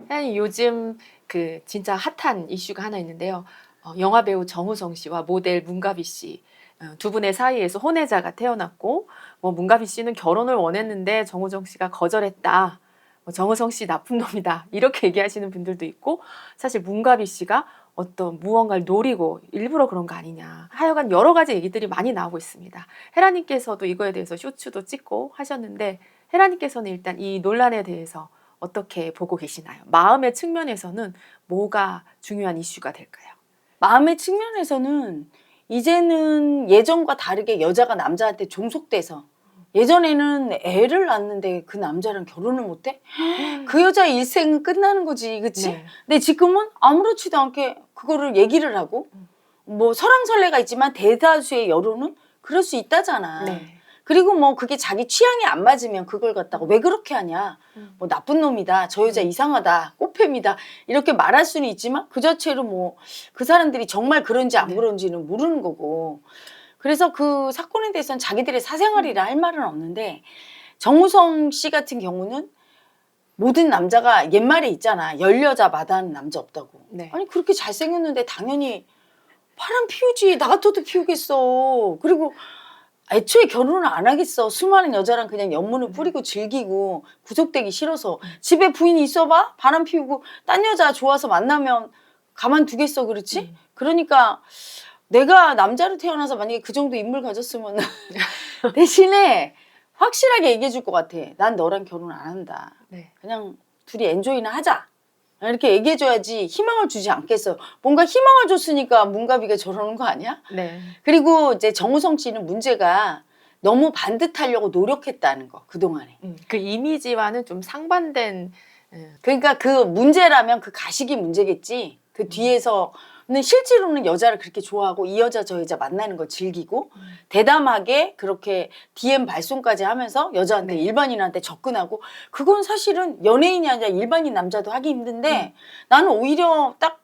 사장님 요즘 그 진짜 핫한 이슈가 하나 있는데요. 영화 배우 정우성 씨와 모델 문가비 씨 두 분의 사이에서 혼외자가 태어났고 뭐 문가비 씨는 결혼을 원했는데 정우성 씨가 거절했다. 뭐 정우성 씨 나쁜 놈이다. 이렇게 얘기하시는 분들도 있고 사실 문가비 씨가 어떤 무언가를 노리고 일부러 그런 거 아니냐. 하여간 여러 가지 얘기들이 많이 나오고 있습니다. 헤라님께서도 이거에 대해서 쇼츠도 찍고 하셨는데 헤라님께서는 일단 이 논란에 대해서 어떻게 보고 계시나요? 마음의 측면에서는 뭐가 중요한 이슈가 될까요? 마음의 측면에서는 이제는 예전과 다르게 여자가 남자한테 종속돼서 예전에는 애를 낳았는데 그 남자랑 결혼을 못해? 그 여자의 일생은 끝나는 거지, 그치? 네. 근데 지금은 아무렇지도 않게 그거를 얘기를 하고 뭐 설왕설래가 있지만 대다수의 여론은 그럴 수 있다잖아. 네. 그리고 뭐 그게 자기 취향이 안 맞으면 그걸 갖다가 왜 그렇게 하냐, 뭐 나쁜 놈이다, 저 여자 이상하다, 꽃뱀이다 이렇게 말할 수는 있지만 그 자체로 뭐 그 사람들이 정말 그런지 안 네. 그런지는 모르는 거고. 그래서 그 사건에 대해서는 자기들의 사생활이라 할 말은 없는데, 정우성 씨 같은 경우는 모든 남자가 옛말에 있잖아, 열 여자 마다하는 남자 없다고. 네. 아니 그렇게 잘생겼는데 당연히 바람 피우지, 나 같아도 피우겠어. 그리고 애초에 결혼을 안 하겠어. 수많은 여자랑 그냥 연문을 뿌리고 즐기고 구속되기 싫어서. 집에 부인이 있어봐? 바람 피우고 딴 여자 좋아서 만나면 가만두겠어, 그렇지? 그러니까 내가 남자로 태어나서 만약에 그 정도 인물 가졌으면 대신에 확실하게 얘기해 줄 것 같아. 난 너랑 결혼 안 한다. 네. 그냥 둘이 엔조이나 하자. 이렇게 얘기해줘야지 희망을 주지 않겠어. 뭔가 희망을 줬으니까 문가비가 저러는 거 아니야? 네. 그리고 이제 정우성 씨는 문제가 너무 반듯하려고 노력했다는 거, 그동안에. 그 이미지와는 좀 상반된 그러니까 그 문제라면 그 가식이 문제겠지. 그 뒤에서는 실제로는 여자를 그렇게 좋아하고 이 여자 저 여자 만나는 걸 즐기고 대담하게 그렇게 DM 발송까지 하면서 여자한테, 네. 일반인한테 접근하고, 그건 사실은 연예인이 아니라 일반인 남자도 하기 힘든데 나는 오히려 딱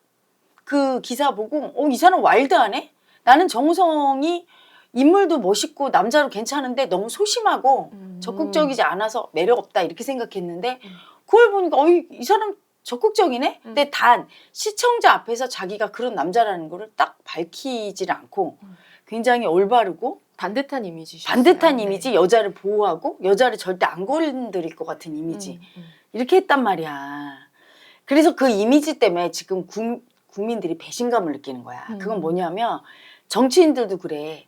그 기사 보고 이 사람 와일드하네? 나는 정우성이 인물도 멋있고 남자로 괜찮은데 너무 소심하고 적극적이지 않아서 매력 없다 이렇게 생각했는데 그걸 보니까 이 사람 적극적이네? 근데 단 시청자 앞에서 자기가 그런 남자라는 거를 딱 밝히질 않고 굉장히 올바르고 반듯한 이미지셨어요. 반듯한 네. 이미지, 여자를 보호하고 여자를 절대 안 건드릴 것 같은 이미지, 이렇게 했단 말이야. 그래서 그 이미지 때문에 지금 국민들이 배신감을 느끼는 거야. 그건 뭐냐면 정치인들도 그래.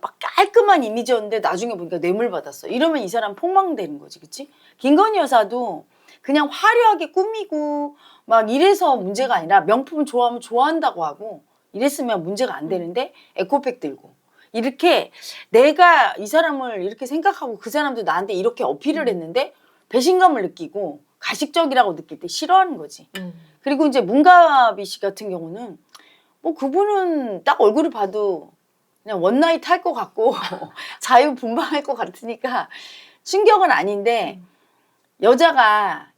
막 깔끔한 이미지였는데 나중에 보니까 뇌물 받았어. 이러면 이 사람 폭망되는 거지, 그치? 김건희 여사도 그냥 화려하게 꾸미고 막 이래서 문제가 아니라 명품 좋아하면 좋아한다고 하고 이랬으면 문제가 안 되는데 에코백 들고 이렇게 내가 이 사람을 이렇게 생각하고 그 사람도 나한테 이렇게 어필을 했는데 배신감을 느끼고 가식적이라고 느낄 때 싫어하는 거지. 그리고 이제 문가비 씨 같은 경우는 뭐 그분은 딱 얼굴을 봐도 그냥 원나잇 할 것 같고 자유분방할 것 같으니까 충격은 아닌데, 여자가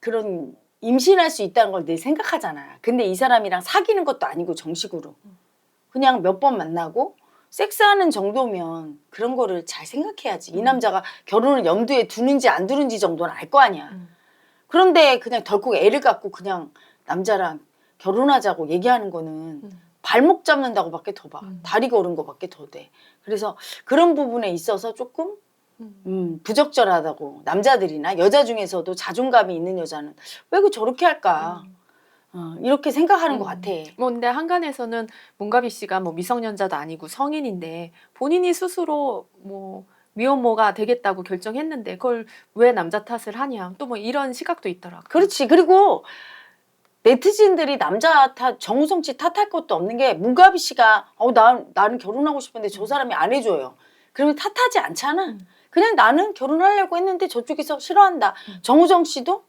그런 임신할 수 있다는 걸 늘 생각하잖아. 근데 이 사람이랑 사귀는 것도 아니고 정식으로 그냥 몇 번 만나고 섹스하는 정도면 그런 거를 잘 생각해야지. 이 남자가 결혼을 염두에 두는지 안 두는지 정도는 알 거 아니야. 그런데 그냥 덜컥 애를 갖고 그냥 남자랑 결혼하자고 얘기하는 거는 발목 잡는다고 밖에 더 봐. 다리 걸은 거 밖에 더 돼. 그래서 그런 부분에 있어서 조금 부적절하다고, 남자들이나 여자 중에서도 자존감이 있는 여자는 왜 그 저렇게 할까, 이렇게 생각하는 것 같아. 뭐 근데 한간에서는 문가비 씨가 뭐 미성년자도 아니고 성인인데 본인이 스스로 뭐 미혼모가 되겠다고 결정했는데 그걸 왜 남자 탓을 하냐, 또 뭐 이런 시각도 있더라고요. 그렇지. 그리고 네티즌들이 남자 탓, 정우성 씨 탓할 것도 없는 게, 문가비 씨가 나는 결혼하고 싶은데 저 사람이 안 해줘요. 그러면 탓하지 않잖아. 그냥 나는 결혼하려고 했는데 저쪽에서 싫어한다. 정우성 씨도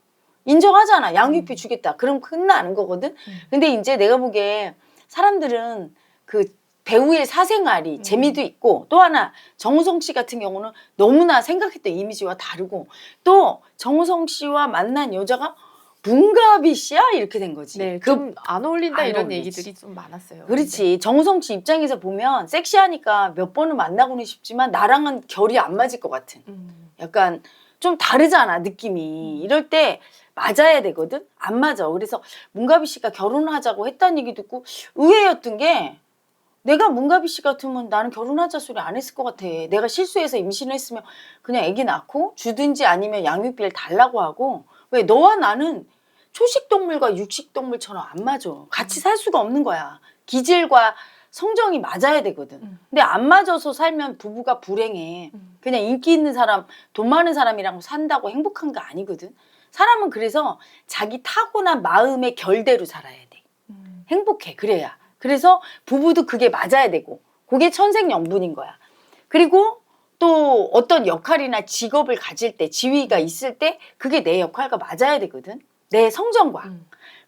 인정하잖아. 양육비 주겠다. 그럼 끝나는 거거든. 근데 이제 내가 보기에 사람들은 그 배우의 사생활이 재미도 있고, 또 하나 정우성 씨 같은 경우는 너무나 생각했던 이미지와 다르고, 또 정우성 씨와 만난 여자가 문가비 씨야? 이렇게 된 거지. 네, 좀 안 어울린다 안 이런 어울리지. 얘기들이 좀 많았어요. 그렇지. 정우성 씨 입장에서 보면 섹시하니까 몇 번은 만나고는 싶지만 나랑은 결이 안 맞을 것 같은. 약간 좀 다르잖아, 느낌이. 이럴 때 맞아야 되거든? 안 맞아. 그래서 문가비 씨가 결혼하자고 했다는 얘기 듣고 의외였던 게 내가 문가비 씨 같으면 나는 결혼하자 소리 안 했을 것 같아. 내가 실수해서 임신을 했으면 그냥 아기 낳고 주든지 아니면 양육비를 달라고 하고 왜 너와 나는 초식동물과 육식동물처럼 안 맞아. 같이 살 수가 없는 거야. 기질과 성정이 맞아야 되거든. 근데 안 맞아서 살면 부부가 불행해. 그냥 인기 있는 사람, 돈 많은 사람이랑 산다고 행복한 거 아니거든. 사람은 그래서 자기 타고난 마음의 결대로 살아야 돼. 행복해. 그래야. 그래서 부부도 그게 맞아야 되고 그게 천생연분인 거야. 그리고 또 어떤 역할이나 직업을 가질 때 지위가 있을 때 그게 내 역할과 맞아야 되거든. 내 성정과.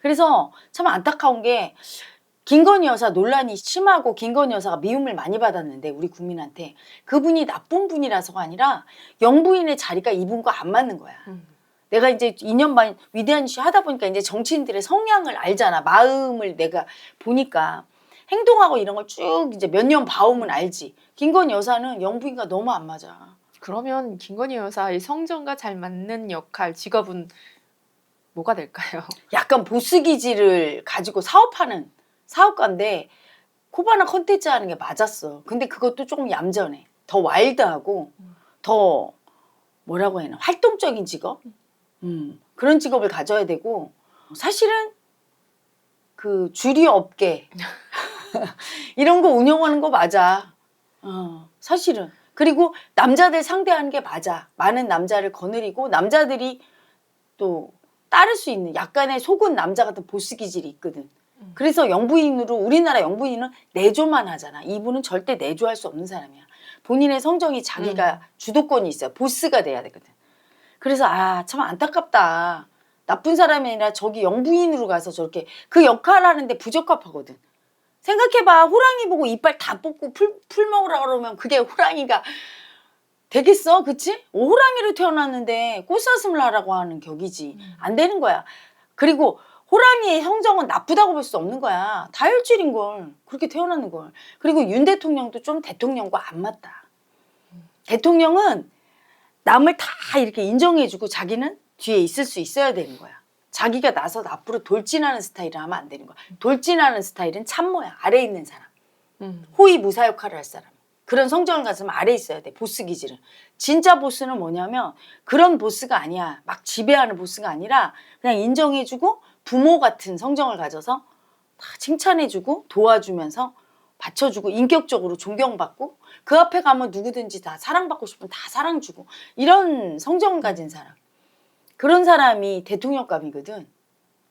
그래서 참 안타까운 게 김건희 여사 논란이 심하고 김건희 여사가 미움을 많이 받았는데 우리 국민한테 그분이 나쁜 분이라서가 아니라 영부인의 자리가 이분과 안 맞는 거야. 내가 이제 2년 반 위대한 이슈 하다 보니까 이제 정치인들의 성향을 알잖아. 마음을 내가 보니까 행동하고 이런 걸 쭉 이제 몇 년 봐오면 알지. 김건희 여사는 영부인과 너무 안 맞아. 그러면 김건희 여사의 성정과 잘 맞는 역할, 직업은 뭐가 될까요? 약간 보스 기질을 가지고 사업하는 사업가인데 코바나 컨텐츠 하는 게 맞았어. 근데 그것도 조금 얌전해. 더 와일드하고 더 뭐라고 해야 하나 활동적인 직업? 그런 직업을 가져야 되고 사실은 그 주류 업계 이런 거 운영하는 거 맞아. 사실은. 그리고 남자들 상대하는 게 맞아. 많은 남자를 거느리고 남자들이 또 따를 수 있는 약간의 속은 남자 같은 보스 기질이 있거든. 그래서 영부인으로 우리나라 영부인은 내조만 하잖아. 이분은 절대 내조할 수 없는 사람이야. 본인의 성정이 자기가 주도권이 있어요. 보스가 돼야 되거든. 그래서 아 참 안타깝다. 나쁜 사람이 아니라 저기 영부인으로 가서 저렇게 그 역할 하는데 부적합하거든. 생각해봐. 호랑이 보고 이빨 다 뽑고 풀 먹으라 그러면 그게 호랑이가 되겠어? 그치? 호랑이로 태어났는데 꽃사슴을 하라고 하는 격이지. 안 되는 거야. 그리고 호랑이의 성정은 나쁘다고 볼 수 없는 거야. 다혈질인걸. 그렇게 태어났는걸. 그리고 윤 대통령도 좀 대통령과 안 맞다. 대통령은 남을 다 이렇게 인정해주고 자기는 뒤에 있을 수 있어야 되는 거야. 자기가 나서 앞으로 돌진하는 스타일을 하면 안 되는 거야. 돌진하는 스타일은 참모야. 아래에 있는 사람. 호위 무사 역할을 할 사람. 그런 성정을 가지면 아래에 있어야 돼. 보스 기질은. 진짜 보스는 뭐냐면 그런 보스가 아니야. 막 지배하는 보스가 아니라 그냥 인정해주고 부모 같은 성정을 가져서 다 칭찬해주고 도와주면서 받쳐주고 인격적으로 존경받고 그 앞에 가면 누구든지 다 사랑받고 싶으면 다 사랑주고 이런 성정을 가진 사람. 그런 사람이 대통령감이거든.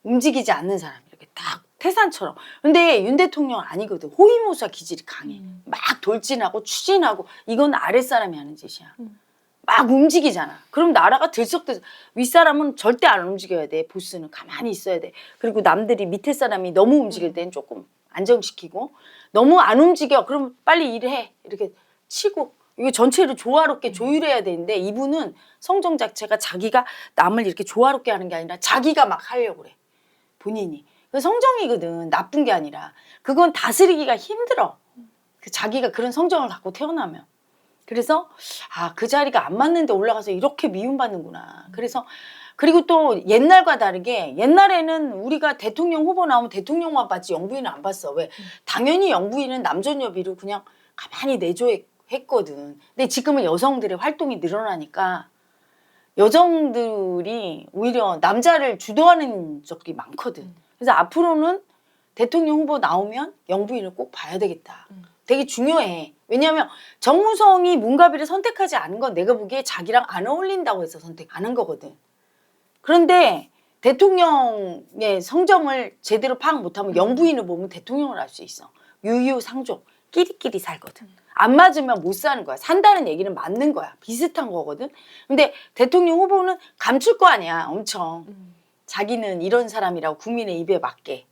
움직이지 않는 사람. 이렇게 딱 태산처럼. 근데 윤 대통령은 아니거든. 호위무사 기질이 강해. 막 돌진하고 추진하고 이건 아랫사람이 하는 짓이야. 막 움직이잖아. 그럼 나라가 들썩들썩. 윗사람은 절대 안 움직여야 돼. 보스는 가만히 있어야 돼. 그리고 남들이 밑에 사람이 너무 움직일 때는 조금 안정시키고 너무 안 움직여. 그럼 빨리 일해. 이렇게 치고 이거 전체를 조화롭게 조율해야 되는데 이분은 성정 자체가 자기가 남을 이렇게 조화롭게 하는 게 아니라 자기가 막 하려고 그래. 본인이. 그 성정이거든. 나쁜 게 아니라. 그건 다스리기가 힘들어. 그 자기가 그런 성정을 갖고 태어나면. 그래서 아, 그 자리가 안 맞는데 올라가서 이렇게 미움받는구나. 그래서 그리고 또 옛날과 다르게 옛날에는 우리가 대통령 후보 나오면 대통령만 봤지 영부인은 안 봤어. 왜? 당연히 영부인은 남존여비로 그냥 가만히 내조했거든. 근데 지금은 여성들의 활동이 늘어나니까 여성들이 오히려 남자를 주도하는 적이 많거든. 그래서 앞으로는 대통령 후보 나오면 영부인을 꼭 봐야 되겠다. 되게 중요해. 왜냐하면 정무성이 문가비를 선택하지 않은 건 내가 보기에 자기랑 안 어울린다고 해서 선택 안 한 거거든. 그런데 대통령의 성정을 제대로 파악 못하면 영부인을 보면 대통령을 알 수 있어. 유유상종 끼리끼리 살거든. 안 맞으면 못 사는 거야. 산다는 얘기는 맞는 거야. 비슷한 거거든. 근데 대통령 후보는 감출 거 아니야. 엄청. 자기는 이런 사람이라고 국민의 입에 맞게.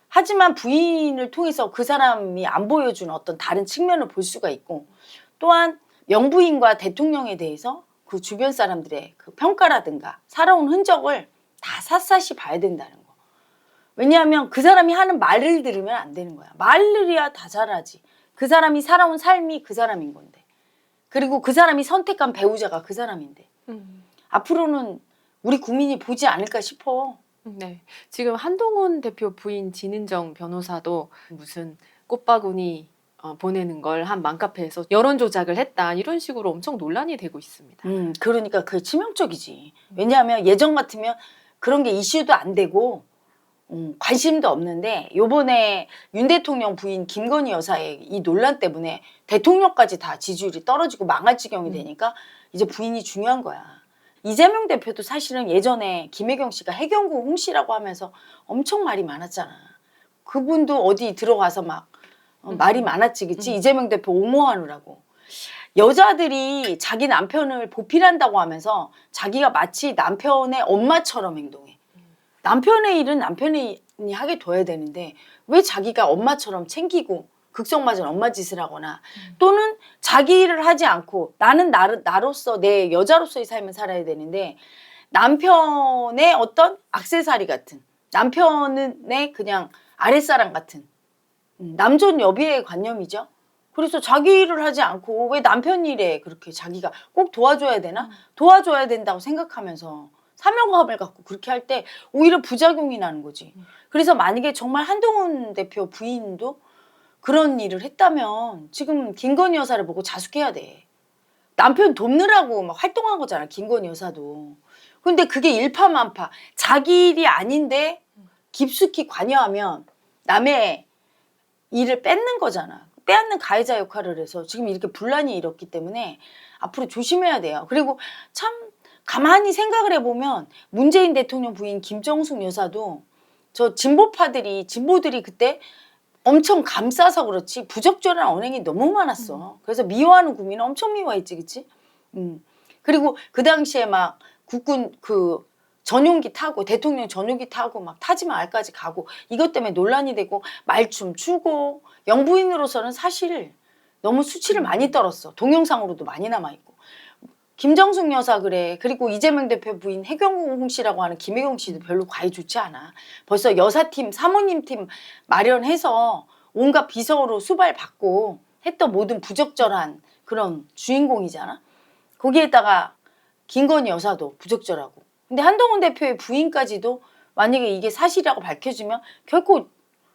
하지만 부인을 통해서 그 사람이 안 보여주는 어떤 다른 측면을 볼 수가 있고 또한 영부인과 대통령에 대해서 그 주변 사람들의 그 평가라든가 살아온 흔적을 다 샅샅이 봐야 된다는 거. 왜냐하면 그 사람이 하는 말을 들으면 안 되는 거야. 말을이야 다 잘하지. 그 사람이 살아온 삶이 그 사람인 건데. 그리고 그 사람이 선택한 배우자가 그 사람인데. 앞으로는 우리 국민이 보지 않을까 싶어. 네. 지금 한동훈 대표 부인 진은정 변호사도 무슨 꽃바구니 보내는 걸 한 맘카페에서 여론 조작을 했다 이런 식으로 엄청 논란이 되고 있습니다. 그러니까 그게 치명적이지. 왜냐하면 예전 같으면 그런 게 이슈도 안 되고 관심도 없는데 요번에 윤 대통령 부인 김건희 여사의 이 논란 때문에 대통령까지 다 지지율이 떨어지고 망할 지경이 되니까 이제 부인이 중요한 거야. 이재명 대표도 사실은 예전에 김혜경 씨가 해경구 홍 씨라고 하면서 엄청 말이 많았잖아. 그분도 어디 들어가서 막 말이 많았지, 그치? 이재명 대표 옹호하느라고. 여자들이 자기 남편을 보필한다고 하면서 자기가 마치 남편의 엄마처럼 행동해. 남편의 일은 남편이 하게 둬야 되는데 왜 자기가 엄마처럼 챙기고 극성맞은 엄마 짓을 하거나 또는 자기 일을 하지 않고 나는 나로서 내 여자로서의 삶을 살아야 되는데 남편의 어떤 액세서리 같은 남편의 그냥 아랫사람 같은 남존 여비의 관념이죠. 그래서 자기 일을 하지 않고 왜 남편 일에 그렇게 자기가 꼭 도와줘야 되나? 도와줘야 된다고 생각하면서 사명감을 갖고 그렇게 할 때 오히려 부작용이 나는 거지. 그래서 만약에 정말 한동훈 대표 부인도 그런 일을 했다면 지금 김건희 여사를 보고 자숙해야 돼. 남편 돕느라고 막 활동한 거잖아, 김건희 여사도. 근데 그게 일파만파. 자기 일이 아닌데 깊숙이 관여하면 남의 일을 뺏는 거잖아. 빼앗는 가해자 역할을 해서 지금 이렇게 분란이 일었기 때문에 앞으로 조심해야 돼요. 그리고 참 가만히 생각을 해보면 문재인 대통령 부인 김정숙 여사도 저 진보들이 그때 엄청 감싸서 그렇지 부적절한 언행이 너무 많았어. 그래서 미워하는 국민은 엄청 미워했지, 그치? 그리고 그 당시에 막 국군 그 전용기 타고 대통령 전용기 타고 막 타지 말까지 가고 이것 때문에 논란이 되고 말춤 추고 영부인으로서는 사실 너무 수치를 많이 떨었어. 동영상으로도 많이 남아있고. 김정숙 여사 그래. 그리고 이재명 대표 부인 해경공 씨라고 하는 김혜경 씨도 별로 과이 좋지 않아. 벌써 여사팀, 사모님 팀 마련해서 온갖 비서로 수발받고 했던 모든 부적절한 그런 주인공이잖아. 거기에다가 김건희 여사도 부적절하고. 근데 한동훈 대표의 부인까지도 만약에 이게 사실이라고 밝혀지면 결코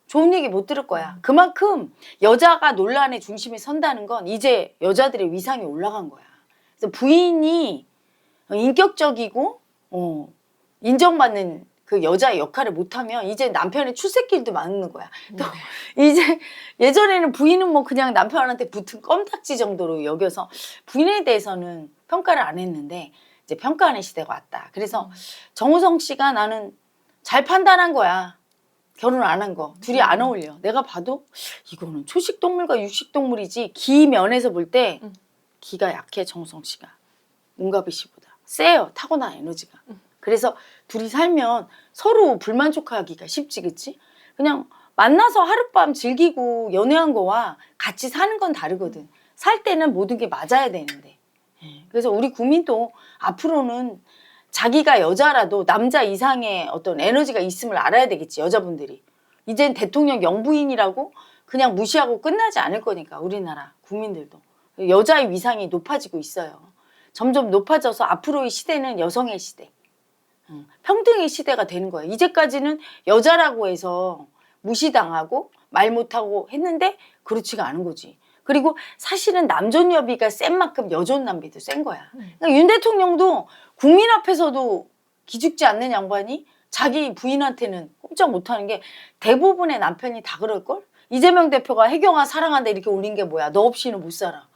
좋은 얘기 못 들을 거야. 그만큼 여자가 논란의 중심에 선다는 건 이제 여자들의 위상이 올라간 거야. 그래서 부인이 인격적이고 인정받는 그 여자의 역할을 못하면 이제 남편의 출세길도 막는 거야. 또 이제 예전에는 부인은 뭐 그냥 남편한테 붙은 껌딱지 정도로 여겨서 부인에 대해서는 평가를 안 했는데 이제 평가하는 시대가 왔다. 그래서 정우성 씨가 나는 잘 판단한 거야. 결혼 안 한 거. 둘이 안 어울려. 내가 봐도 이거는 초식동물과 육식동물이지 기 면에서 볼 때 기가 약해, 정우성 씨가. 문가비 씨보다. 세요. 타고난 에너지가. 그래서 둘이 살면 서로 불만족하기가 쉽지, 그치? 그냥 만나서 하룻밤 즐기고 연애한 거와 같이 사는 건 다르거든. 살 때는 모든 게 맞아야 되는데. 그래서 우리 국민도 앞으로는 자기가 여자라도 남자 이상의 어떤 에너지가 있음을 알아야 되겠지, 여자분들이. 이젠 대통령 영부인이라고 그냥 무시하고 끝나지 않을 거니까, 우리나라 국민들도. 여자의 위상이 높아지고 있어요. 점점 높아져서 앞으로의 시대는 여성의 시대. 평등의 시대가 되는 거예요. 이제까지는 여자라고 해서 무시당하고 말 못하고 했는데 그렇지가 않은 거지. 그리고 사실은 남존여비가 센 만큼 여존남비도 센 거야. 그러니까 윤 대통령도 국민 앞에서도 기죽지 않는 양반이 자기 부인한테는 꼼짝 못하는 게 대부분의 남편이 다 그럴걸? 이재명 대표가 해경아 사랑한다 이렇게 올린 게 뭐야. 너 없이는 못 살아.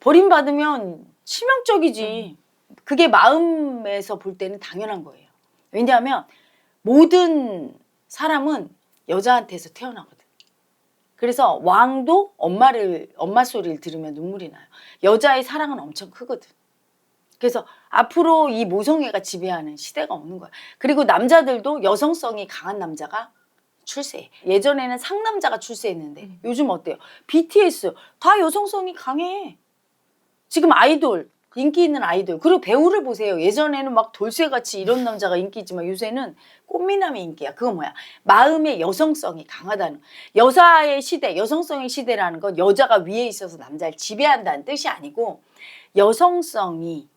버림받으면 치명적이지. 그게 마음에서 볼 때는 당연한 거예요. 왜냐하면 모든 사람은 여자한테서 태어나거든. 그래서 왕도 엄마 소리를 들으면 눈물이 나요. 여자의 사랑은 엄청 크거든. 그래서 앞으로 이 모성애가 지배하는 시대가 오는 거야. 그리고 남자들도 여성성이 강한 남자가 출세해. 예전에는 상남자가 출세했는데 요즘 어때요? BTS 다 여성성이 강해. 지금 아이돌, 인기 있는 아이돌, 그리고 배우를 보세요. 예전에는 막 돌쇠같이 이런 남자가 인기 있지만 요새는 꽃미남이 인기야. 그건 뭐야? 마음의 여성성이 강하다는. 여자의 시대, 여성성의 시대라는 건 여자가 위에 있어서 남자를 지배한다는 뜻이 아니고 여성성이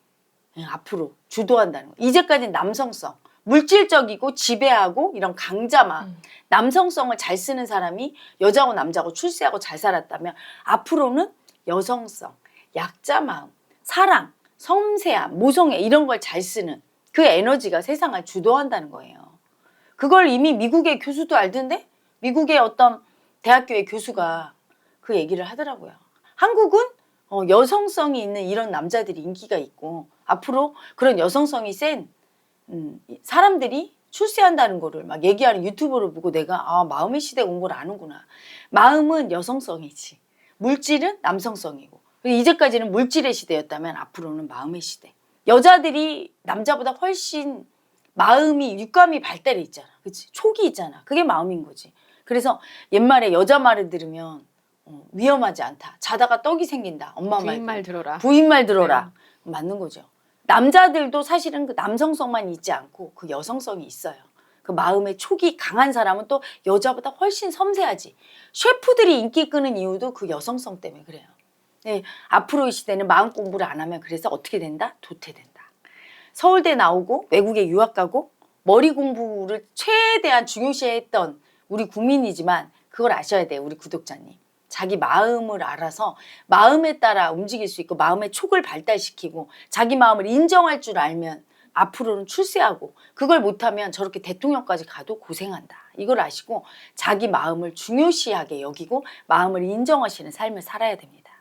앞으로 주도한다는 거. 이제까지는 남성성, 물질적이고 지배하고 이런 강자마, 남성성을 잘 쓰는 사람이 여자고 남자고 출세하고 잘 살았다면 앞으로는 여성성, 약자 마음, 사랑, 섬세함, 모성애 이런 걸 잘 쓰는 그 에너지가 세상을 주도한다는 거예요. 그걸 이미 미국의 교수도 알던데? 미국의 어떤 대학교의 교수가 그 얘기를 하더라고요. 한국은 여성성이 있는 이런 남자들이 인기가 있고 앞으로 그런 여성성이 센 사람들이 출세한다는 거를 막 얘기하는 유튜브를 보고 내가 마음의 시대가 온 걸 아는구나. 마음은 여성성이지. 물질은 남성성이고. 이제까지는 물질의 시대였다면 앞으로는 마음의 시대. 여자들이 남자보다 훨씬 마음이 육감이 발달해 있잖아. 그치? 촉이 있잖아. 그게 마음인 거지. 그래서 옛말에 여자 말을 들으면 위험하지 않다. 자다가 떡이 생긴다. 엄마 말. 부인 말 들어라. 부인 말 들어라. 맞는 거죠. 남자들도 사실은 그 남성성만 있지 않고 그 여성성이 있어요. 그 마음의 촉이 강한 사람은 또 여자보다 훨씬 섬세하지. 셰프들이 인기 끄는 이유도 그 여성성 때문에 그래요. 네, 앞으로 이 시대는 마음 공부를 안 하면 그래서 어떻게 된다? 도태된다. 서울대 나오고 외국에 유학 가고 머리 공부를 최대한 중요시했던 우리 국민이지만 그걸 아셔야 돼요. 우리 구독자님. 자기 마음을 알아서 마음에 따라 움직일 수 있고 마음의 촉을 발달시키고 자기 마음을 인정할 줄 알면 앞으로는 출세하고 그걸 못하면 저렇게 대통령까지 가도 고생한다. 이걸 아시고 자기 마음을 중요시하게 여기고 마음을 인정하시는 삶을 살아야 됩니다.